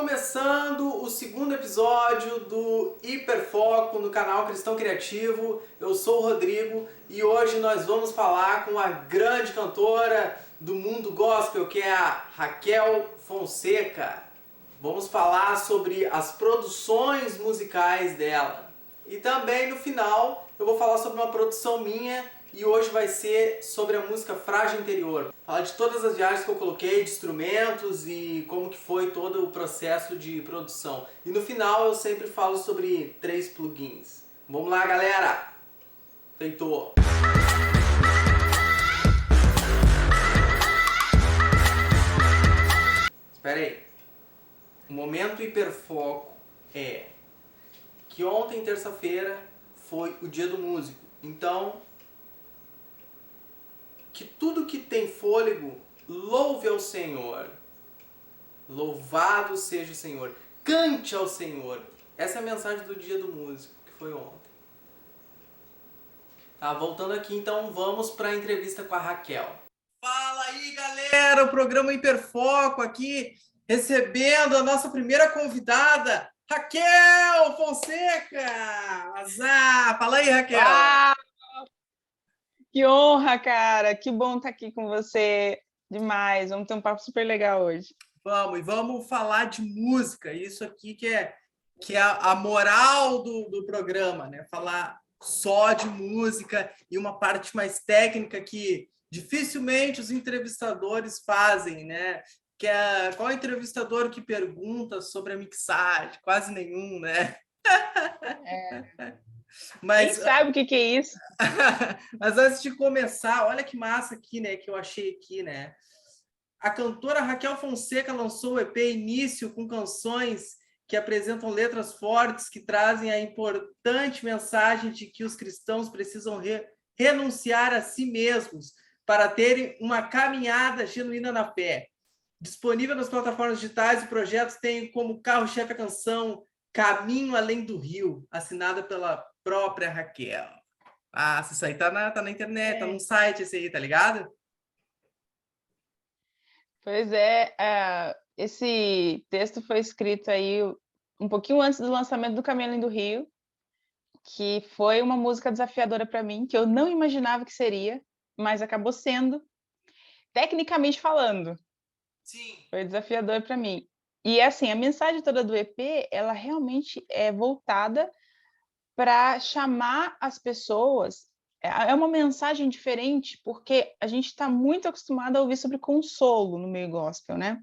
começando o segundo episódio do Hiperfoco no canal Cristão Criativo. Eu sou o Rodrigo e hoje nós vamos falar com a grande cantora do mundo gospel, que é a Raquel Fonseca. Vamos falar sobre as produções musicais dela. E também no final eu vou falar sobre uma produção minha e hoje vai ser sobre a música Frágil Interior. Falar de todas as viagens que eu coloquei, de instrumentos e como que foi todo o processo de produção. E no final eu sempre falo sobre 3 plugins. Vamos lá, galera! Feito! Espera aí. O momento hiperfoco é que ontem, terça-feira, foi o dia do músico. Então, que tudo que tem fôlego louve ao Senhor. Louvado seja o Senhor. Cante ao Senhor. Essa é a mensagem do dia do músico, que foi ontem. Tá, voltando aqui, então vamos para a entrevista com a Raquel. Fala aí, galera! O programa Hiperfoco aqui, recebendo a nossa primeira convidada, Raquel Fonseca! Azar! Fala aí, Raquel! Ah, que honra, cara! Que bom estar aqui com você. Demais. Vamos ter um papo super legal hoje. Vamos, e vamos falar de música. Isso aqui que é a moral do programa, né? Falar só de música e uma parte mais técnica que dificilmente os entrevistadores fazem, né? Qual é o entrevistador que pergunta sobre a mixagem? Quase nenhum, né? Quem Mas, sabe o que é isso? mas antes de começar, olha que massa aqui, né? Que eu achei aqui, né? A cantora Raquel Fonseca lançou o EP Início com canções que apresentam letras fortes que trazem a importante mensagem de que os cristãos precisam renunciar a si mesmos para terem uma caminhada genuína na fé. Disponível nas plataformas digitais, o projeto tem como carro-chefe a canção Caminho Além do Rio, assinada pela própria Raquel. Ah, isso aí tá na internet, tá num site esse aí, tá ligado? Pois é, esse texto foi escrito aí um pouquinho antes do lançamento do Caminho Além do Rio, que foi uma música desafiadora para mim, que eu não imaginava que seria, mas acabou sendo, tecnicamente falando. Sim. Foi desafiador para mim. E assim, a mensagem toda do EP, ela realmente é voltada para chamar as pessoas. É uma mensagem diferente, porque a gente está muito acostumado a ouvir sobre consolo no meio gospel, né?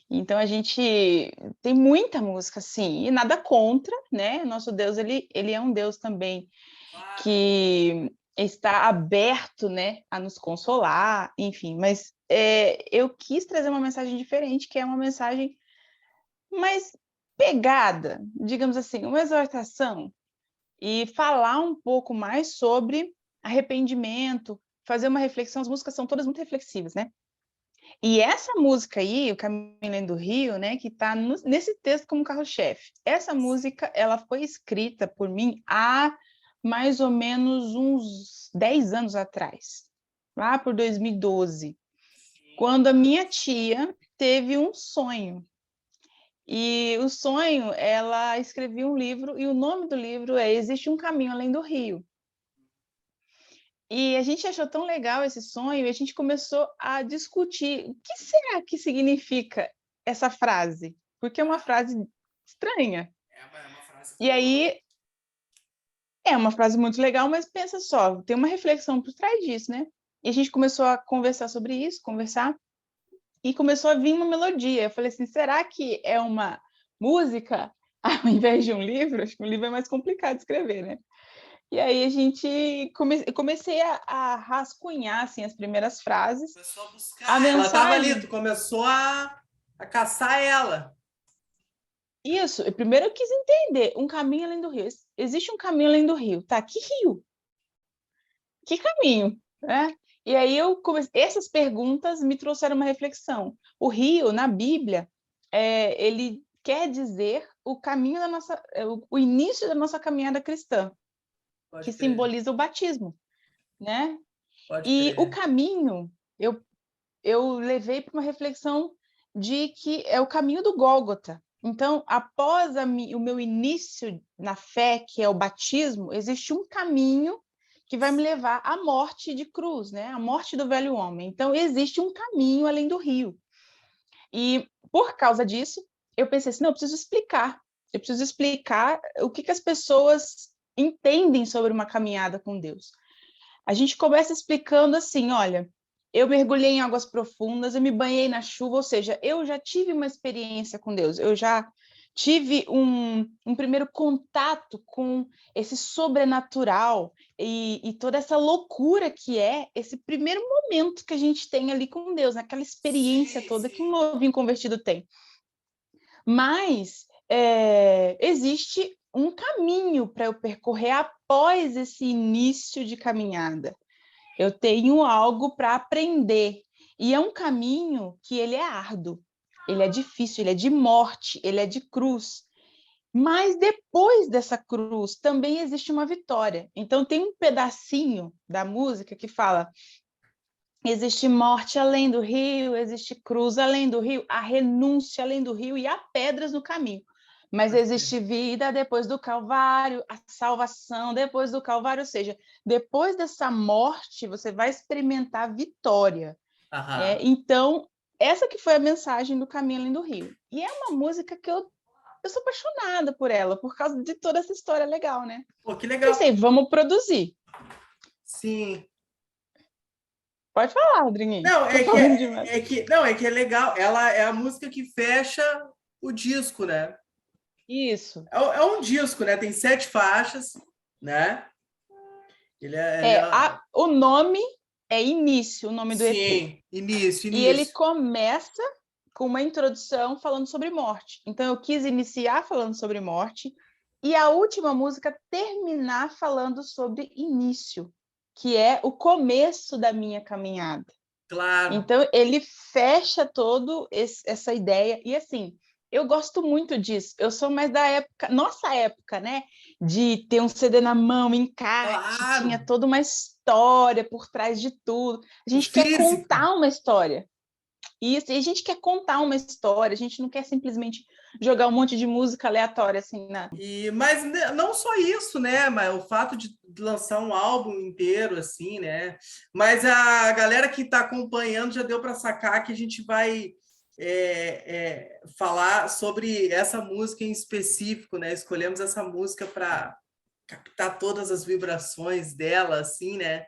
Então a gente tem muita música assim, e nada contra, né? Nosso Deus, ele é um Deus também que está aberto, né, a nos consolar, enfim. Mas eu quis trazer uma mensagem diferente, que é uma mensagem mais pegada, digamos assim, uma exortação, e falar um pouco mais sobre arrependimento, fazer uma reflexão. As músicas são todas muito reflexivas, né? E essa música aí, O Caminho Além do Rio, né, que está nesse texto como carro-chefe, essa música ela foi escrita por mim há mais ou menos uns 10 anos atrás, lá por 2012, quando a minha tia teve um sonho. E o sonho, ela escrevia um livro, e o nome do livro é Existe um Caminho Além do Rio. E a gente achou tão legal esse sonho, e a gente começou a discutir o que será que significa essa frase, porque é uma frase estranha. É uma frase E aí, é uma frase muito legal, mas pensa só, tem uma reflexão por trás disso, né? E a gente começou a conversar sobre isso, e começou a vir uma melodia. Eu falei assim, será que é uma música ao invés de um livro? Acho que um livro é mais complicado de escrever, né? E aí a gente comecei a rascunhar assim, as primeiras frases. Começou a buscar. A mensagem... Ela estava ali, tu começou a caçar ela. Isso, primeiro eu quis entender um caminho além do rio. Existe um caminho além do rio, tá? Que rio? Que caminho? Né? E aí essas perguntas me trouxeram uma reflexão. O rio, na Bíblia, ele quer dizer o caminho da nossa, o início da nossa caminhada cristã, que simboliza o batismo, né? E o caminho, eu levei para uma reflexão de que é o caminho do Gólgota, Então, após o meu início na fé, que é o batismo, existe um caminho que vai me levar à morte de cruz, né? A morte do velho homem. Então, existe um caminho além do rio. E, por causa disso, eu pensei assim, não, eu preciso explicar. Eu preciso explicar o que as pessoas entendem sobre uma caminhada com Deus. A gente começa explicando assim, olha, eu mergulhei em águas profundas, eu me banhei na chuva, ou seja, eu já tive uma experiência com Deus, eu já tive um primeiro contato com esse sobrenatural e toda essa loucura que é esse primeiro momento que a gente tem ali com Deus, aquela experiência toda que um novinho convertido tem. Mas existe um caminho para eu percorrer após esse início de caminhada. Eu tenho algo para aprender. E é um caminho que ele é árduo, ele é difícil, ele é de morte, ele é de cruz. Mas depois dessa cruz também existe uma vitória. Então tem um pedacinho da música que fala: existe morte além do rio, existe cruz além do rio, há renúncia além do rio e há pedras no caminho. Mas existe vida depois do Calvário, a salvação depois do Calvário, ou seja, depois dessa morte você vai experimentar vitória. Então, essa que foi a mensagem do Caminho Além do Rio. E é uma música que eu sou apaixonada por ela, por causa de toda essa história legal, né? Pô, que legal. Pensei, vamos produzir. Sim. Pode falar, Rodriguinho. Não, é que é legal. Ela é a música que fecha o disco, né? Isso. É um disco, né? Tem 7 faixas, né? O nome é Início, o nome do EP. Sim, Início. E ele começa com uma introdução falando sobre morte. Então, eu quis iniciar falando sobre morte e a última música terminar falando sobre início, que é o começo da minha caminhada. Claro. Então, ele fecha todo essa ideia. E, assim, eu gosto muito disso. Eu sou mais da época, nossa época, né? De ter um CD na mão, encarte, Claro. Tinha toda uma história por trás de tudo. A gente quer contar uma história. Isso, e a gente quer contar uma história, a gente não quer simplesmente jogar um monte de música aleatória assim, né? Mas não só isso, né? Mas o fato de lançar um álbum inteiro, assim, né? Mas a galera que está acompanhando já deu para sacar que a gente vai falar sobre essa música em específico, né? Escolhemos essa música para captar todas as vibrações dela, assim, né?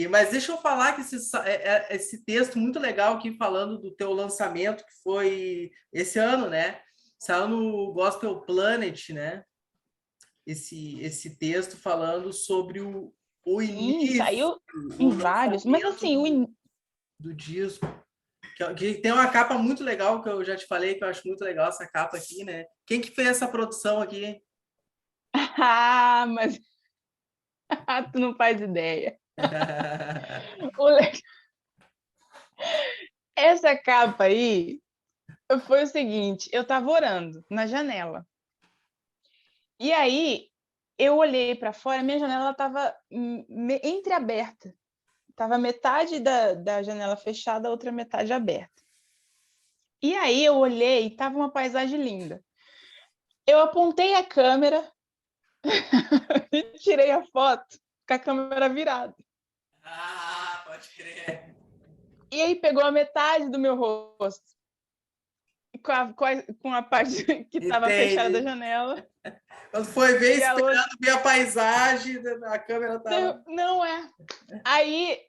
Mas deixa eu falar que esse texto muito legal aqui falando do teu lançamento, que foi esse ano, né? Saiu no Gospel Planet, né? Esse texto falando sobre o início. Saiu em vários, mas assim, do disco. Que tem uma capa muito legal, que eu já te falei, que eu acho muito legal essa capa aqui, né? Quem que fez essa produção aqui? Mas tu não faz ideia. Essa capa aí foi o seguinte, eu estava orando na janela. E aí, eu olhei para fora, minha janela estava entreaberta. Estava metade da janela fechada, a outra metade aberta. E aí eu olhei, estava uma paisagem linda. Eu apontei a câmera e tirei a foto com a câmera virada. Ah, pode crer. E aí pegou a metade do meu rosto. Com a parte que estava fechada da janela. Quando foi ver, esperando ver a paisagem, a câmera estava... Não é. Aí,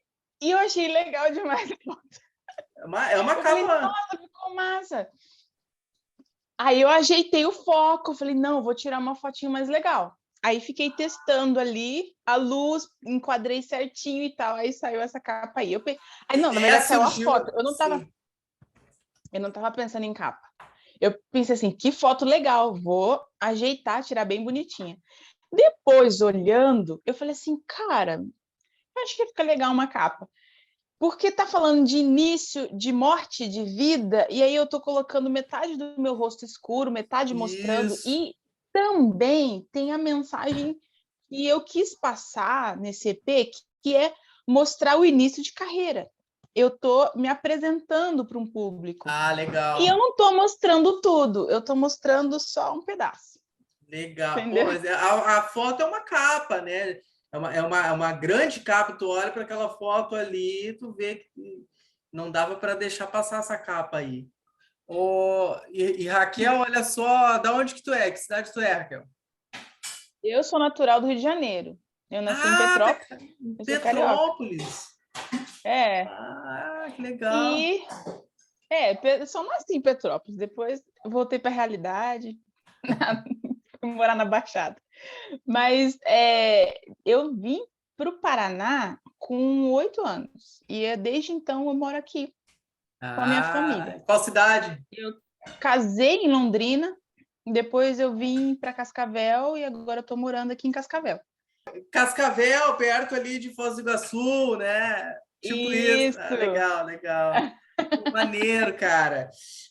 e eu achei legal demais a foto. É uma capa... Nossa, ficou massa. Aí eu ajeitei o foco, falei, não, vou tirar uma fotinho mais legal. Aí fiquei testando ali a luz, enquadrei certinho e tal, aí saiu essa capa aí. Aí não, na verdade saiu a foto. Eu não tava pensando em capa. Eu pensei assim, que foto legal, vou ajeitar, tirar bem bonitinha. Depois, olhando, eu falei assim, cara, acho que fica legal uma capa. Porque tá falando de início, de morte, de vida, e aí eu tô colocando metade do meu rosto escuro, metade mostrando, e também tem a mensagem que eu quis passar nesse EP, que é mostrar o início de carreira. eu tô me apresentando para um público. Ah, E eu legal. não tô mostrando tudo, eu tô mostrando só um pedaço, Legal. Pô, entendeu? mas a foto é uma capa, né? É uma grande capa. Tu olha para aquela foto ali e tu vê que não dava para deixar passar essa capa aí. E Raquel, olha só, da onde que tu é? Que cidade tu é, Raquel? Eu sou natural do Rio de Janeiro. Eu nasci em Ah, Petrópolis, eu sou carioca. Petrópolis. É, Ah, que legal. e eu só nasci em Petrópolis, depois eu voltei para a realidade, fui morar na Baixada. Mas eu vim para o Paraná com 8 anos. E desde então eu moro aqui com a minha família. Ah, qual cidade? Eu casei em Londrina, depois eu vim para Cascavel e agora eu estou morando aqui em Cascavel. Cascavel, perto ali de Foz do Iguaçu, né? Tipo isso. Ah, Isso! legal, legal. Pô, maneiro, cara.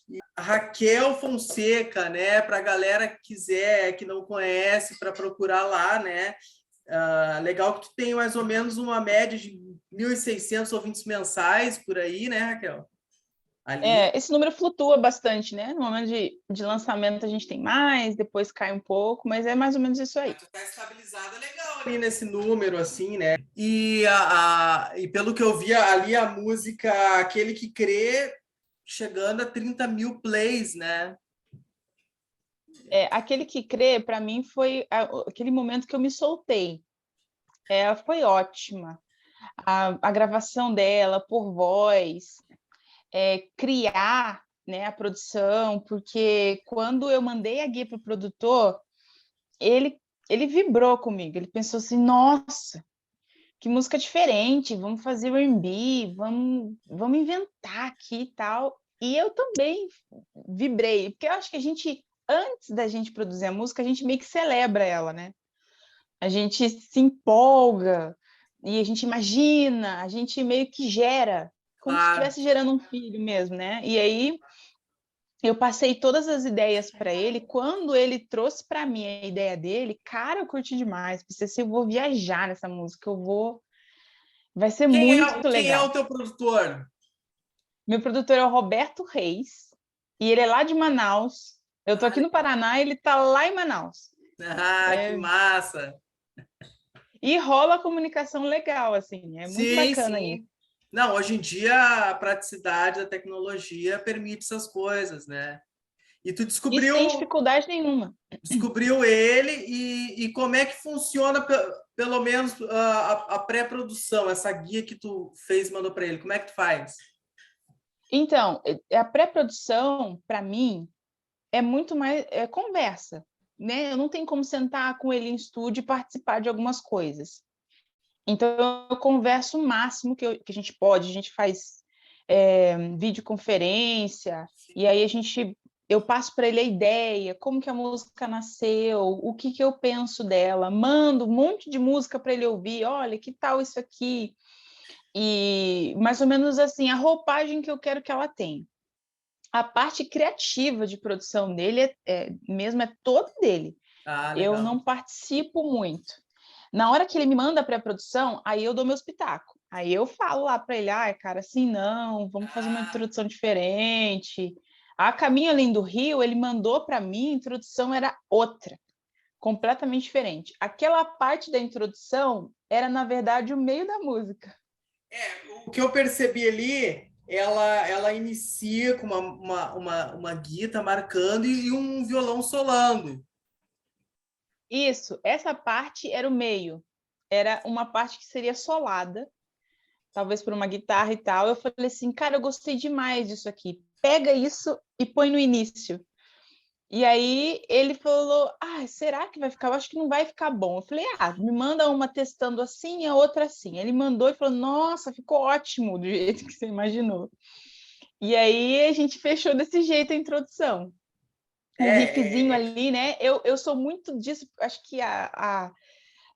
E a Raquel Fonseca, né? Para a galera que quiser, que não conhece, para procurar lá, né? Legal que tu tem mais ou menos uma média de 1.600 ouvintes mensais por aí, né, Raquel? Ali. Esse número flutua bastante, né? No momento de lançamento a gente tem mais, depois cai um pouco, mas é mais ou menos isso aí. Tu tá estabilizada legal ali nesse número, assim, né? E pelo que eu vi ali, a música Aquele que Crê chegando a 30 mil plays, né? Aquele que crê, para mim, foi aquele momento que eu me soltei. Foi ótima. A gravação dela por voz, criar, né, a produção, porque quando eu mandei a guia para o produtor, ele, ele vibrou comigo, ele pensou assim, nossa, que música diferente, vamos fazer R&B, vamos inventar aqui e tal. E eu também vibrei, porque eu acho que antes da gente produzir a música, a gente meio que celebra ela, né? A gente se empolga e a gente imagina, a gente meio que gera, como se Claro. estivesse gerando um filho mesmo, né? E aí eu passei todas as ideias para ele. Quando ele trouxe para mim a ideia dele, cara, eu curti demais. Pensei assim, eu vou viajar nessa música, vai ser muito Quem é o legal. teu produtor? Meu produtor é o Roberto Reis e ele é lá de Manaus. Eu tô Ah, aqui no Paraná, e ele tá lá em Manaus. que massa. E rola comunicação legal, assim, é muito Sim, bacana isso. sim. Não, hoje em dia a praticidade da tecnologia permite essas coisas, né? E tu E sem dificuldade nenhuma. descobriu ele e como é que funciona pelo menos a pré-produção, essa guia que tu fez e mandou para ele, como é que tu faz? Então, a pré-produção, para mim, é muito mais conversa, né? Eu não tenho como sentar com ele em estúdio e participar de algumas coisas. Então, eu converso o máximo que a gente pode, a gente faz videoconferência, e aí eu passo para ele a ideia, como que a música nasceu, o que eu penso dela, mando um monte de música para ele ouvir, olha, que tal isso aqui? E mais ou menos assim, a roupagem que eu quero que ela tenha. A parte criativa de produção dele mesmo é toda dele. Ah, Eu legal. não participo muito. Na hora que ele me manda a pré-produção, aí eu dou meus pitacos. Aí eu falo lá para ele, cara, assim não, vamos fazer uma Ah, introdução diferente. A Caminho Além do Rio, ele mandou para mim, a introdução era outra, completamente diferente. Aquela parte da introdução era, na verdade, o meio da música. o que eu percebi ali, ela inicia com uma guitarra marcando e um violão solando. Isso, essa parte era o meio. Era uma parte que seria solada, talvez por uma guitarra e tal. Eu falei assim, cara, eu gostei demais disso aqui. Pega isso e põe no início. E aí ele falou, será que vai ficar? Eu acho que não vai ficar bom. Eu falei, me manda uma testando assim e a outra assim. Ele mandou e falou, nossa, ficou ótimo do jeito que você imaginou. E aí a gente fechou desse jeito a introdução. Um riffzinho É, ali, né? Eu sou muito disso, acho que a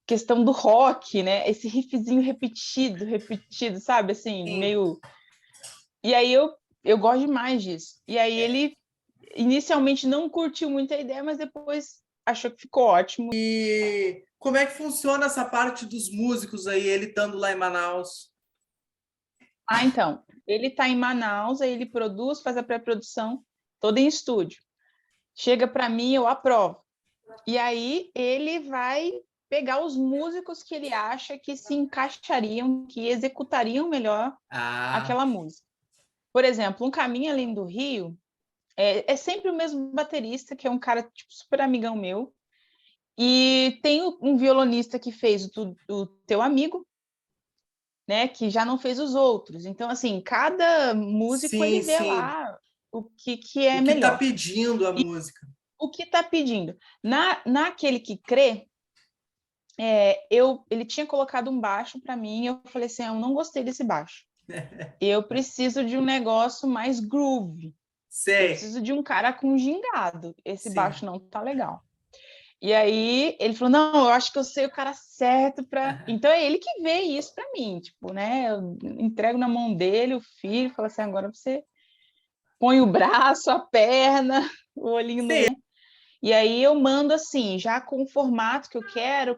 questão do rock, né? Esse riffzinho repetido, repetido, sabe? Assim, sim. meio. E aí eu gosto demais disso. E aí ele inicialmente não curtiu muito a ideia, mas depois achou que ficou ótimo. E como é que funciona essa parte dos músicos aí, ele estando lá em Manaus? Então. Ele está em Manaus, aí ele produz, faz a pré-produção toda em estúdio. Chega para mim, eu aprovo. E aí ele vai pegar os músicos que ele acha que se encaixariam, que executariam melhor Ah, aquela música. Por exemplo, Um Caminho Além do Rio é sempre o mesmo baterista, que é um cara tipo, super amigão meu. E tem um violonista que fez o Teu Amigo, né? Que já não fez os outros. Então, assim, cada músico ele sim, vê sim. lá o que é O que tá melhor. pedindo a música? O que está pedindo. Naquele que crê, ele tinha colocado um baixo para mim, eu falei assim, eu não gostei desse baixo. Eu preciso de um negócio mais groove. Eu Sei, preciso de um cara com gingado. Esse sim. baixo não tá legal. E aí ele falou: não, eu acho que eu sei o cara certo para. Então é ele que vê isso para mim, tipo, né? Eu entrego na mão dele o filho, falo assim: agora você põe o braço, a perna, o olhinho no Sim. um. E aí eu mando assim, já com o formato que eu quero,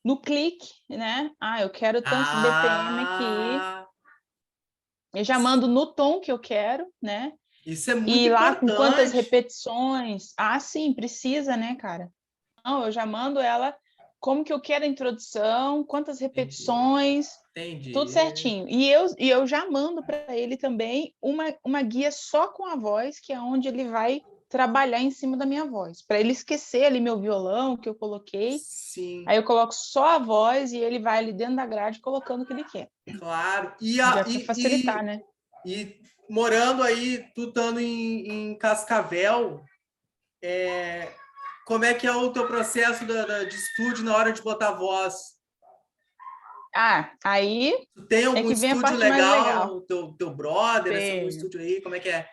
no clique, né? Ah, eu quero tantos BPM aqui. Ah, Eu já mando no tom que eu quero, né? isso é muito E lá com quantas importante. repetições. Ah, sim, precisa, né, cara? Não, eu já mando ela como que eu quero a introdução, quantas Entendi, repetições, tudo entendi. certinho. E eu já mando para ele também uma guia só com a voz, que é onde ele vai trabalhar em cima da minha voz, para ele esquecer ali meu violão que eu coloquei. Sim, Aí eu coloco só a voz e ele vai ali dentro da grade colocando o que ele quer. claro. E, Já para facilitar, né? e morando aí, tu estando em Cascavel, como é que é o teu processo de estúdio na hora de botar voz? Ah, aí Tu tem é algum que vem a estúdio parte mais legal. legal? Teu brother, assim, algum Tenho. estúdio aí? Como é que é?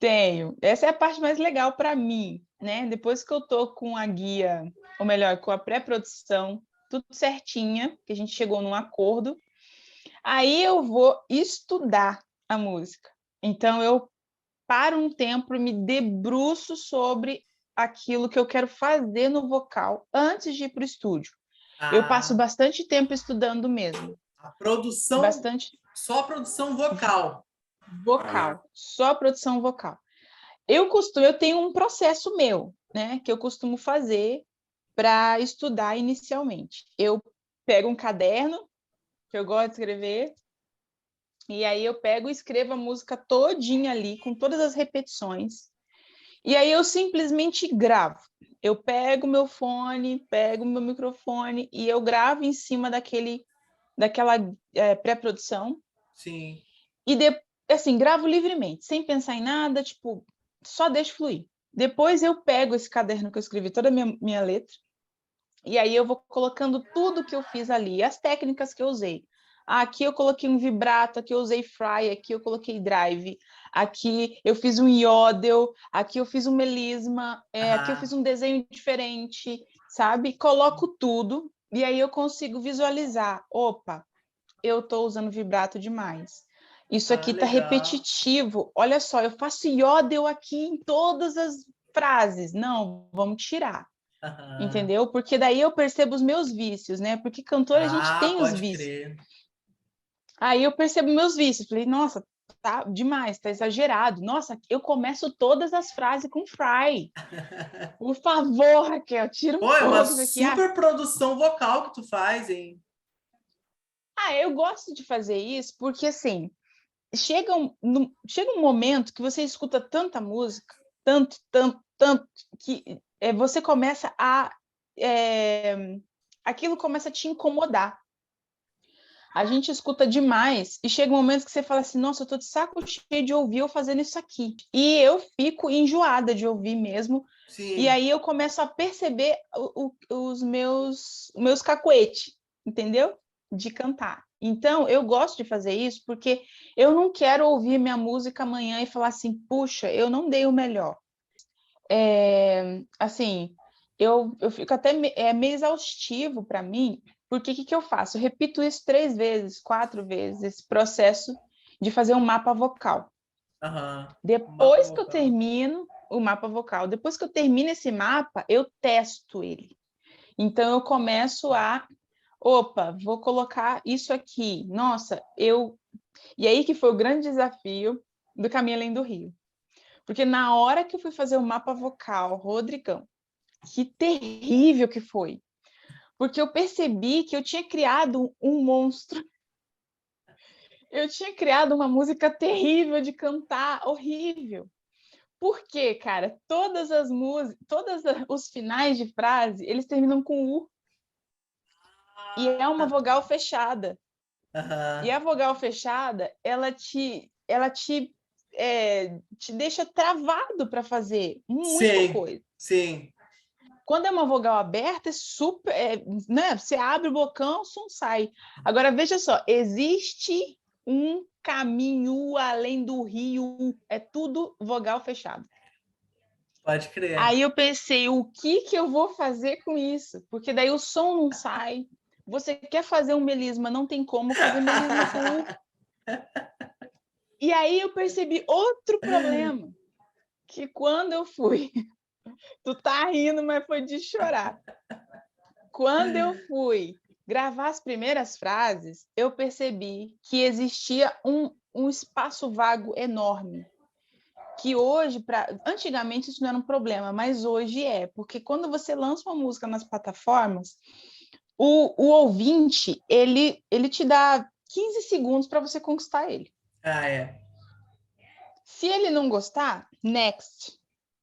Tenho. Essa é a parte mais legal para mim, né? Depois que eu tô com a guia, ou melhor, com a pré-produção, tudo certinha, que a gente chegou num acordo, aí eu vou estudar a música. Então eu paro um tempo e me debruço sobre aquilo que eu quero fazer no vocal antes de ir para o estúdio. Eu passo A, bastante tempo estudando mesmo, a produção, bastante só a produção vocal. vocal, só produção vocal. Eu tenho um processo meu, né, que eu costumo fazer para estudar inicialmente. Eu pego um caderno, que eu gosto de escrever, e aí eu pego e escrevo a música todinha ali, com todas as repetições, e aí eu simplesmente gravo. Eu pego meu fone, pego meu microfone e eu gravo em cima daquela pré-produção, Sim. e assim, gravo livremente, sem pensar em nada, tipo, só deixo fluir. Depois eu pego esse caderno que eu escrevi, toda a minha letra, e aí eu vou colocando tudo que eu fiz ali, as técnicas que eu usei. Aqui eu coloquei um vibrato, aqui eu usei fry, aqui eu coloquei drive, aqui eu fiz um yodel, aqui eu fiz um melisma, aqui eu Ah, fiz um desenho diferente, sabe? Coloco tudo e aí eu consigo visualizar. Opa, eu estou usando vibrato demais. Isso aqui está legal. repetitivo. Olha só, eu faço yodel aqui em todas as frases. Não, vamos tirar, Aham. entendeu? Porque daí eu percebo os meus vícios, né? Porque cantor a gente Ah, tem os pode vícios. crer. Aí eu percebo meus vícios. Falei, nossa, tá demais, tá exagerado. Nossa, eu começo todas as frases com fry. Por favor, Raquel, tira um Pô, é uma pouco isso aqui. super produção vocal que tu faz, hein? Eu gosto de fazer isso porque, assim, chega um momento que você escuta tanta música, tanto, que você começa aquilo começa a te incomodar. A gente escuta demais e chega um momento que você fala assim, nossa, eu tô de saco cheio de ouvir eu fazendo isso aqui. E eu fico enjoada de ouvir mesmo. E Sim. aí eu começo a perceber os meus cacuete, entendeu? De cantar. Então, eu gosto de fazer isso porque eu não quero ouvir minha música amanhã e falar assim, puxa, eu não dei o melhor. Assim, eu fico até meio exaustivo para mim, porque o que eu faço? Eu repito isso 3 vezes, 4 vezes, esse processo de fazer um mapa vocal. Aham. Mapa Depois que eu vocal. termino o mapa vocal, depois que eu termino esse mapa, eu testo ele. Então eu começo opa, vou colocar isso aqui. Nossa, eu E aí que foi o grande desafio do Caminho Além do Rio. Porque na hora que eu fui fazer o mapa vocal, Rodrigão, que terrível que foi. Porque eu percebi que eu tinha criado um monstro. Eu tinha criado uma música terrível de cantar, horrível. Por quê, cara? Todas as músicas, os finais de frase, eles terminam com U. E é uma vogal fechada. E a vogal fechada, te deixa travado para fazer muita Sim, coisa. sim. Quando é uma vogal aberta, é super, né? Você abre o bocão, o som sai. Agora, veja só, existe um caminho além do rio, é tudo vogal fechado. Pode crer. Aí eu pensei, o que eu vou fazer com isso? Porque daí o som não sai. Você quer fazer um melisma, não tem como fazer melisma com U. E aí eu percebi outro problema, que quando eu fui, tu tá rindo, mas foi de chorar. Quando eu fui gravar as primeiras frases, eu percebi que existia um espaço vago enorme. Que hoje, antigamente isso não era um problema, mas hoje é, porque quando você lança uma música nas plataformas, o ouvinte, ele te dá 15 segundos para você conquistar ele. Ah, é. Se ele não gostar, next,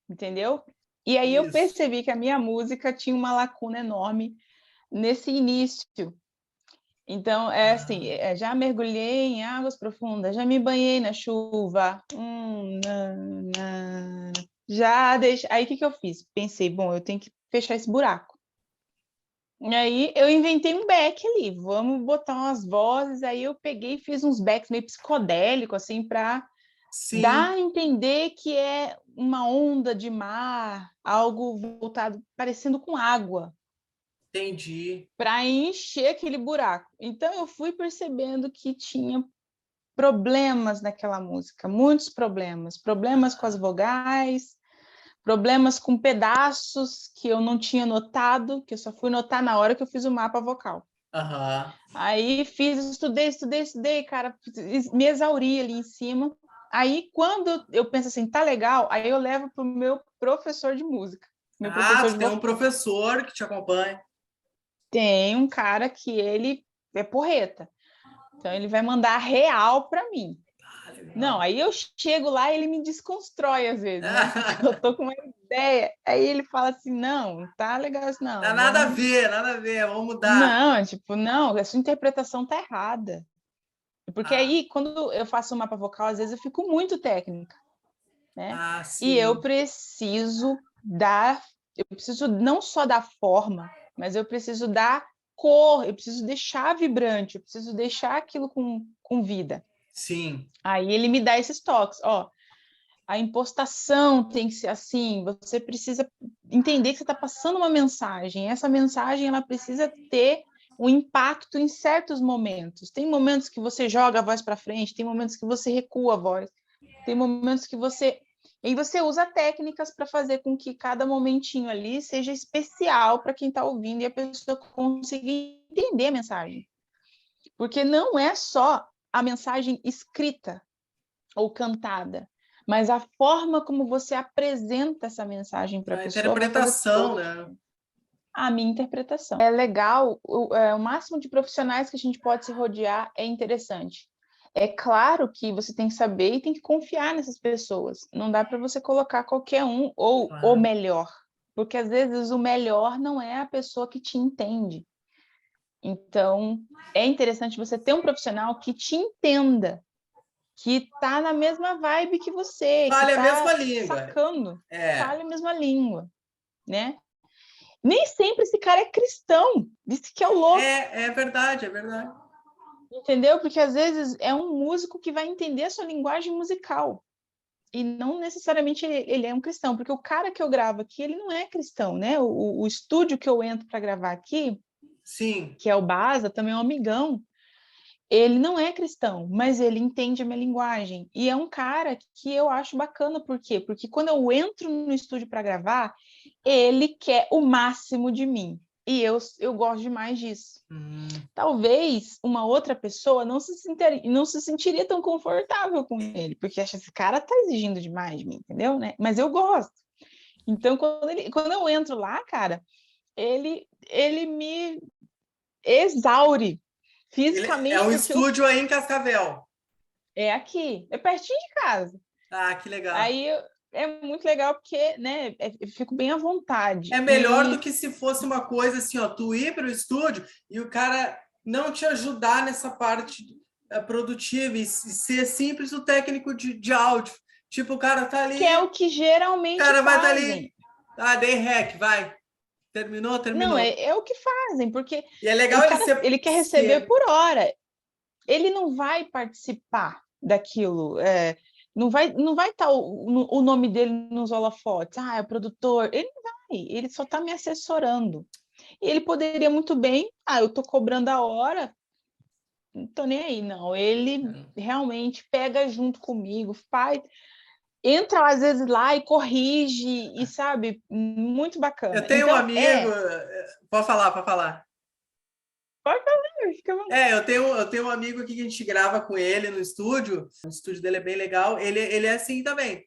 entendeu? E aí eu Isso. percebi que a minha música tinha uma lacuna enorme nesse início. Então, assim, já mergulhei em águas profundas, já me banhei na chuva. Já deixei. Aí, o que eu fiz? Pensei, bom, eu tenho que fechar esse buraco. E aí, eu inventei um back ali, vamos botar umas vozes. Aí, eu peguei e fiz uns backs meio psicodélicos, assim, para dar a entender que é uma onda de mar, algo voltado, parecendo com água. Entendi. Para encher aquele buraco. Então eu fui percebendo que tinha problemas naquela música, muitos problemas, problemas com as vogais, problemas com pedaços que eu não tinha notado, que eu só fui notar na hora que eu fiz o mapa vocal. Aí estudei, cara, me exauri ali em cima. Aí quando eu penso assim, tá legal, aí eu levo pro meu professor de música. Meu professor de tem vocal. um professor que te acompanha. Tem um cara que ele é porreta. Então ele vai mandar real para mim. Não, aí eu chego lá e ele me desconstrói às vezes, né? Porque eu tô com uma ideia. Aí ele fala assim: não, tá legal isso, não. Nada a ver, vamos mudar. Não, tipo, não, a sua interpretação tá errada. Porque aí, quando eu faço um mapa vocal, às vezes eu fico muito técnica, né? E eu preciso não só dar forma, mas eu preciso dar cor, eu preciso deixar vibrante, eu preciso deixar aquilo com vida. Sim. Aí ele me dá esses toques, ó, a impostação tem que ser assim, você precisa entender que você está passando uma mensagem, essa mensagem ela precisa ter um impacto em certos momentos. Tem momentos que você joga a voz para frente, tem momentos que você recua a voz, tem momentos que você... E você usa técnicas para fazer com que cada momentinho ali seja especial para quem está ouvindo e a pessoa consiga entender a mensagem. Porque não é só a mensagem escrita ou cantada, mas a forma como você apresenta essa mensagem para a pessoa vai fazer interpretação, né? A minha interpretação. É legal, o máximo de profissionais que a gente pode se rodear é interessante. É claro que você tem que saber e tem que confiar nessas pessoas. Não dá para você colocar qualquer um ou o melhor, porque às vezes o melhor não é a pessoa que te entende. Então, é interessante você ter um profissional que te entenda, que tá na mesma vibe que você, fale que a tá mesma língua. sacando, fale a mesma língua, né? Nem sempre esse cara é cristão, disse que é o louco. É verdade, é verdade. Entendeu? Porque às vezes é um músico que vai entender a sua linguagem musical. E não necessariamente ele é um cristão, porque o cara que eu gravo aqui, ele não é cristão, né? O estúdio que eu entro para gravar aqui, sim, que é o Baza, também é um amigão, ele não é cristão, mas ele entende a minha linguagem. E é um cara que eu acho bacana, por quê? Porque quando eu entro no estúdio para gravar, ele quer o máximo de mim. E eu gosto demais disso. Hum. Talvez uma outra pessoa não se sentiria tão confortável com ele, porque acha que esse cara tá exigindo demais de mim, entendeu? Né? Mas eu gosto. Então, quando eu entro lá, cara, ele me exaure É fisicamente, um porque estúdio aí em Cascavel. é aqui, é pertinho de casa. Ah, que legal. Aí é muito legal porque, né, eu fico bem à É vontade. melhor do que se fosse uma coisa assim, ó, tu ir para o estúdio e o cara não te ajudar nessa parte produtiva e ser simples o técnico de áudio. Tipo, o cara tá Que é ali, o que o geralmente cara vai estar fazem. ali, dei rec, vai. Terminou, Não, terminou. é o que fazem, porque E é o legal ele cara ele quer receber ser. por hora. Ele não vai participar daquilo. Não vai estar o nome dele nos holofotes. Ah, é o produtor. Ele não vai, ele só está me assessorando. E ele poderia muito bem, eu estou cobrando a hora, não estou nem aí, não. Ele realmente pega junto comigo, faz, entra às vezes lá e corrige, e sabe, muito Eu bacana. tenho um Então, amigo. Pode falar, pode falar. pode falar, fica à vontade. Eu tenho um amigo aqui que a gente grava com ele no estúdio. O estúdio dele é bem legal. Ele é assim também.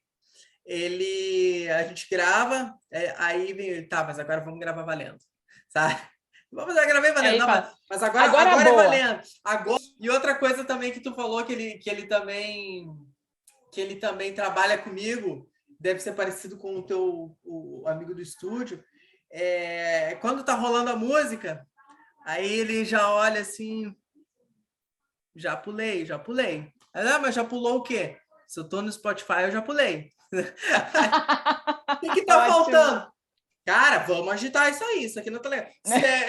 A gente grava, aí vem ele, tá, mas agora vamos gravar valendo, sabe? Vamos já gravei valendo, Aí não, fala, mas agora, agora agora é boa. valendo. Agora... E outra coisa também que tu falou que ele também trabalha comigo, deve ser parecido com o amigo do estúdio. Quando tá rolando a música, aí ele já olha assim, já pulei, já pulei. Mas já pulou o quê? Se eu tô no Spotify, eu já pulei. O que tá Ótimo. faltando? Cara, vamos agitar isso aqui não tá legal.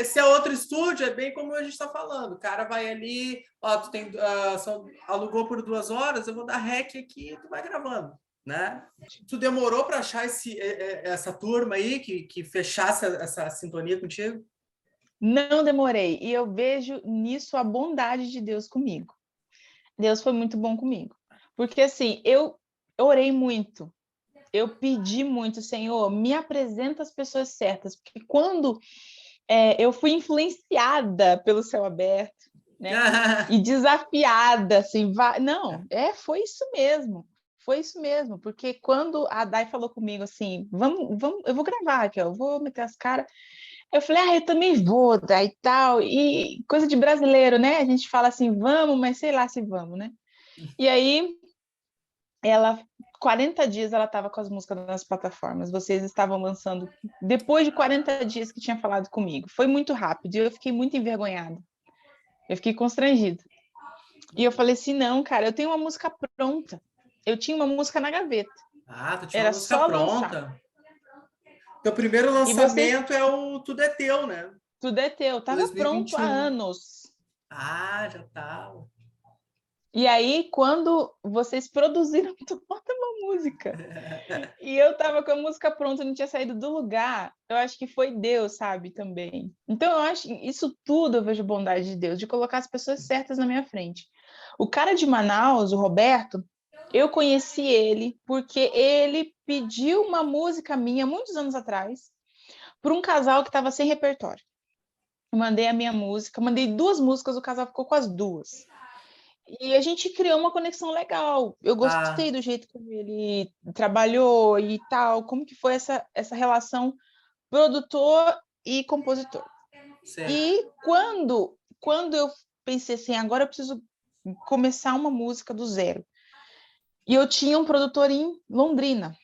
Se é outro estúdio, é bem como a gente está falando. O cara vai ali, ó, tu alugou por 2 horas, eu vou dar rec aqui e tu vai gravando, né? Tu demorou para achar essa turma aí que fechasse essa sintonia contigo? Não demorei. E eu vejo nisso a bondade de Deus comigo. Deus foi muito bom comigo. Porque assim, eu orei muito. Eu pedi muito, Senhor, me apresenta as pessoas certas. Porque quando eu fui influenciada pelo céu aberto, né? E desafiada, assim, não, foi isso mesmo. Foi isso mesmo, porque quando a Dai falou comigo assim, vamos, eu vou gravar aqui, eu vou meter as caras. Eu falei, eu também vou, Dai, e tal. E coisa de brasileiro, né? A gente fala assim, vamos, mas sei lá se vamos, né? E aí, ela, 40 dias ela estava com as músicas nas plataformas. Vocês estavam lançando depois de 40 dias que tinha falado comigo. Foi muito rápido e eu fiquei muito envergonhada. Eu fiquei constrangida. E eu falei assim: não, cara, eu tenho uma música pronta. Eu tinha uma música na gaveta. Tu tinha uma Era música só lançar. pronta. Teu primeiro E vocês, lançamento é o Tudo é Teu, né? tudo é teu. Tava pronto há 2021. anos. Já tava. E aí, quando vocês produziram toda uma música, e eu tava com a música pronta, não tinha saído do lugar, eu acho que foi Deus, sabe, também. Então, eu acho isso tudo eu vejo bondade de Deus, de colocar as pessoas certas na minha frente. O cara de Manaus, o Roberto, eu conheci ele porque ele pediu uma música minha muitos anos atrás para um casal que estava sem repertório. Eu mandei a minha música, mandei 2 músicas, o casal ficou com as 2. E a gente criou uma conexão legal. Eu Ah, gostei do jeito como ele trabalhou e tal, como que foi essa relação produtor e compositor. sei. E quando eu pensei assim, agora eu preciso começar uma música do zero. E eu tinha um produtor em Londrina.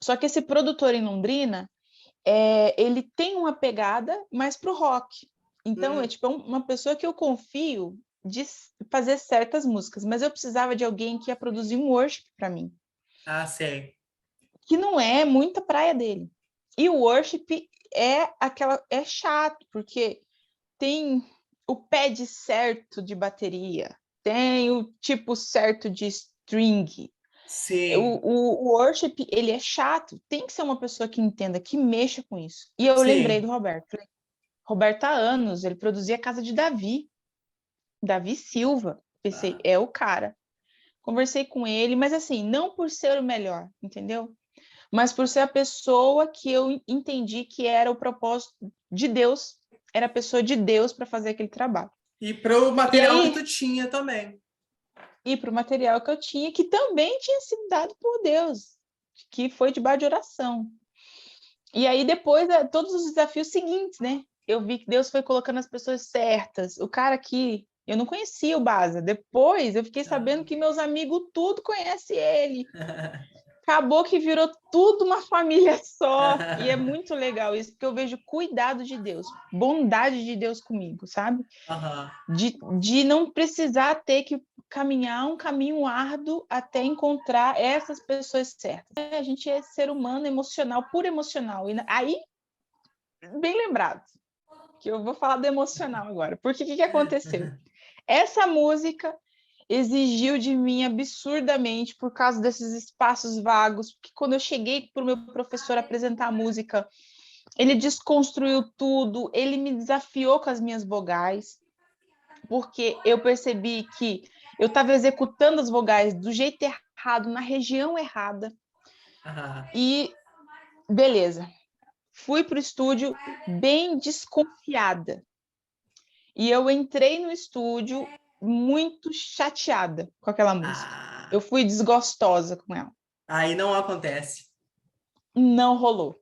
Só que esse produtor em Londrina, ele tem uma pegada mais pro rock. Então, é tipo uma pessoa que eu confio de fazer certas músicas, mas eu precisava de alguém que ia produzir um worship para mim, Sei. que não é muita praia dele. E o worship é chato, porque tem o pad certo de bateria, tem o tipo certo de string. Sim, O worship, ele é chato, tem que ser uma pessoa que entenda, que mexa com isso. E eu lembrei do sim. Roberto. Falei, Roberto, há anos, ele produzia a casa de Davi Silva. Pensei, Ah, é o cara. Conversei com ele, mas assim, não por ser o melhor, entendeu? Mas por ser a pessoa que eu entendi que era o propósito de Deus, era a pessoa de Deus para fazer aquele trabalho. E para o material que tu tinha também. E para o material que eu tinha, que também tinha sido dado por Deus, que foi debaixo de oração. E aí depois, todos os desafios seguintes, né? Eu vi que Deus foi colocando as pessoas certas. O cara aqui, eu não conhecia o Baza. Depois eu fiquei sabendo que meus amigos tudo conhecem ele. Acabou que virou tudo uma família só. E é muito legal isso, porque eu vejo cuidado de Deus, bondade de Deus comigo, sabe? De não precisar ter que caminhar um caminho árduo até encontrar essas pessoas certas. A gente é ser humano emocional, puro emocional. E aí, bem lembrado, que eu vou falar do emocional agora. Porque o que aconteceu? Essa música exigiu de mim absurdamente por causa desses espaços vagos, porque quando eu cheguei para o meu professor apresentar a música, ele desconstruiu tudo, ele me desafiou com as minhas vogais, porque eu percebi que eu estava executando as vogais do jeito errado, na região errada. E beleza, fui para o estúdio bem desconfiada. E eu entrei no estúdio muito chateada com aquela música. Eu fui desgostosa com ela. Aí não acontece. Não rolou.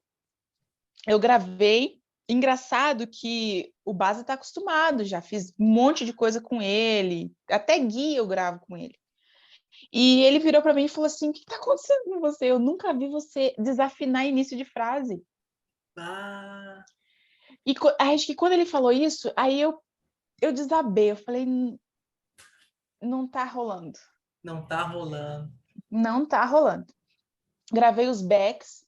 Eu gravei. Engraçado que o Baza está acostumado, já fiz um monte de coisa com ele, até guia eu gravo com ele. E ele virou para mim e falou assim: o que está acontecendo com você? Eu nunca vi você desafinar início de frase. E acho que quando ele falou isso, aí eu desabei, eu falei, não tá rolando. Não tá rolando. Não tá rolando. Gravei os backs.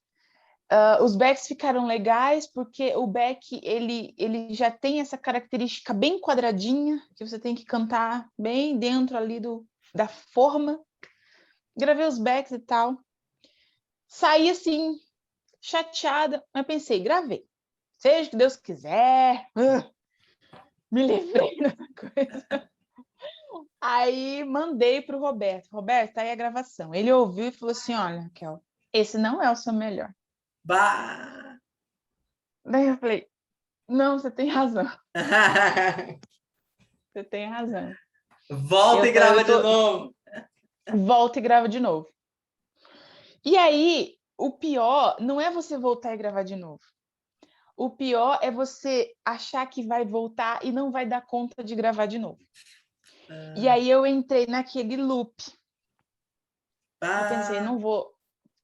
Os backs ficaram legais porque o back ele já tem essa característica bem quadradinha, que você tem que cantar bem dentro ali da forma. Gravei os backs e tal. Saí assim, chateada, mas pensei, gravei. Seja o que Deus quiser. Me livrei dessa coisa. Aí mandei para o Roberto. Roberto, tá aí a gravação. Ele ouviu e falou assim: olha, Raquel, esse não é o seu melhor. Bah! Daí eu falei: não, você tem razão. Você tem razão. Volta e grava de novo. Volta e grava de novo. E aí, o pior não é você voltar e gravar de novo. O pior é você achar que vai voltar e não vai dar conta de gravar de novo. E aí eu entrei naquele loop. Eu pensei, não vou.